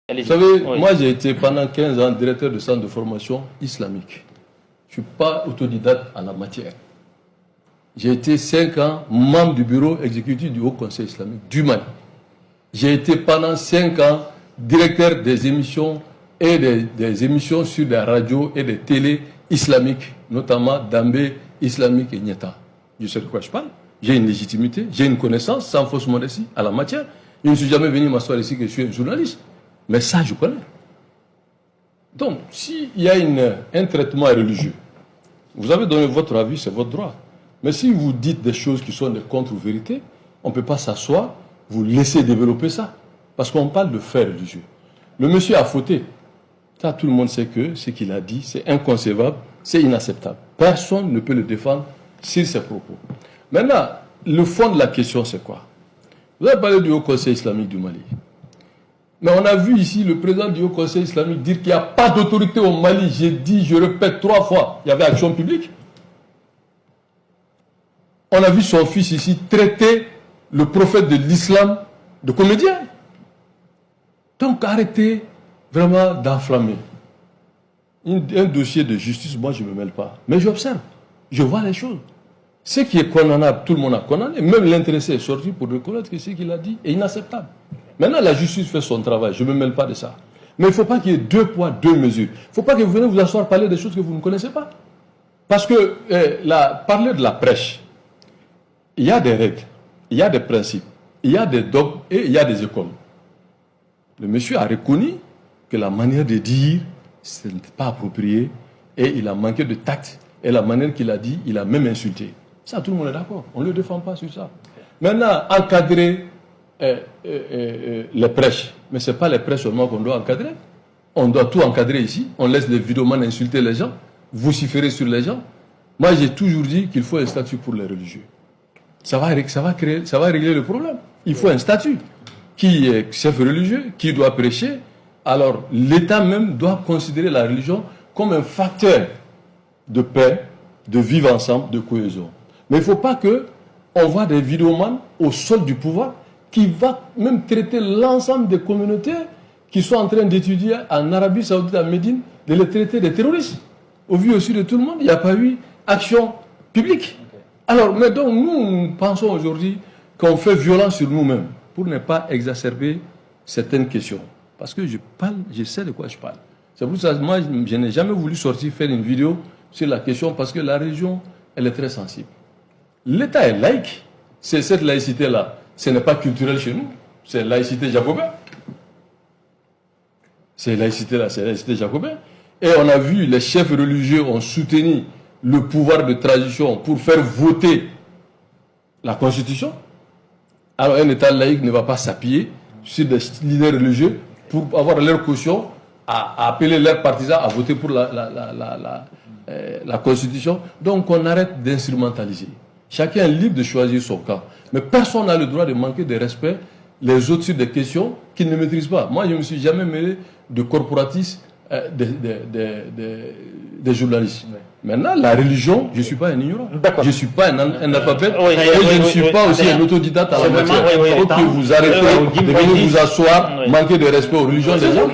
Vous savez, oui. Moi j'ai été pendant 15 ans directeur de centre de formation islamique. Je ne suis pas autodidacte en la matière. J'ai été 5 ans membre du bureau exécutif du Haut Conseil islamique du Mali. J'ai été pendant 5 ans directeur des émissions et des émissions sur des radios et des télés islamiques, notamment Dambé islamique et Nieta. Je sais de quoi je parle. J'ai une légitimité, j'ai une connaissance sans fausse modestie à la matière. Je ne suis jamais venu m'asseoir ici que je suis un journaliste. Mais ça, je connais. Donc, s'il y a un traitement religieux, vous avez donné votre avis, c'est votre droit. Mais si vous dites des choses qui sont des contre-vérités, on ne peut pas s'asseoir, vous laisser développer ça. Parce qu'on parle de faits religieux. Le monsieur a fauté. Ça, tout le monde sait que ce qu'il a dit, c'est inconcevable, c'est inacceptable. Personne ne peut le défendre sur ses propos. Maintenant, le fond de la question, c'est quoi? Vous avez parlé du Haut Conseil islamique du Mali. Mais on a vu ici le président du Haut Conseil islamique dire qu'il n'y a pas d'autorité au Mali. J'ai dit, je répète 3 fois, il y avait action publique. On a vu son fils ici traiter le prophète de l'islam de comédien. Donc arrêtez vraiment d'enflammer. Un dossier de justice, moi je ne me mêle pas. Mais j'observe, je vois les choses. Ce qui est condamnable, tout le monde a condamné. Même l'intéressé est sorti pour reconnaître que ce qu'il a dit est inacceptable. Maintenant, la justice fait son travail, je ne me mêle pas de ça. Mais il ne faut pas qu'il y ait 2 poids, 2 mesures. Il ne faut pas que vous venez vous asseoir parler des choses que vous ne connaissez pas. Parce que parler de la prêche, il y a des règles, il y a des principes, il y a des dogmes et il y a des écoles. Le monsieur a reconnu que la manière de dire, ce n'était pas approprié et il a manqué de tact. Et la manière qu'il a dit, il a même insulté. Ça, tout le monde est d'accord. On ne le défend pas sur ça. Maintenant, encadrer les prêches. Mais ce n'est pas les prêches seulement qu'on doit encadrer. On doit tout encadrer ici. On laisse les vidéomans insulter les gens, vociférer sur les gens. Moi, j'ai toujours dit qu'il faut un statut pour les religieux. Ça va régler le problème. Il faut un statut. Qui est chef religieux, qui doit prêcher. Alors, l'État même doit considérer la religion comme un facteur de paix, de vivre ensemble, de cohésion. Mais il ne faut pas qu'on voit des vidéomans au sol du pouvoir qui va même traiter l'ensemble des communautés qui sont en train d'étudier en Arabie Saoudite, à Médine, de les traiter des terroristes. Au vu aussi de tout le monde, il n'y a pas eu action publique. Alors, mais donc, nous pensons aujourd'hui qu'on fait violence sur nous-mêmes pour ne pas exacerber certaines questions. Parce que je sais de quoi je parle. C'est pour ça que moi, je n'ai jamais voulu sortir faire une vidéo sur la question parce que la religion, elle est très sensible. L'État est laïque. C'est cette laïcité-là. Ce n'est pas culturel chez nous. C'est laïcité jacobin. C'est laïcité-là, c'est laïcité jacobin. Et on a vu, les chefs religieux ont soutenu le pouvoir de transition pour faire voter la Constitution. Alors un État laïque ne va pas s'appuyer sur des leaders religieux pour avoir leur caution à appeler leurs partisans à voter pour la Constitution. Donc on arrête d'instrumentaliser. Chacun est libre de choisir son camp. Mais personne n'a le droit de manquer de respect les autres sur des questions qu'il ne maîtrise pas. Moi, je ne me suis jamais mêlé de corporatisme des journalistes. Oui. Maintenant, la religion, je ne suis pas un ignorant. Je ne suis pas un analphabète. Et je ne suis pas aussi un autodidacte à la matière. Il faut que vous arrêtez de venir vous asseoir, manquer de respect aux religions des gens.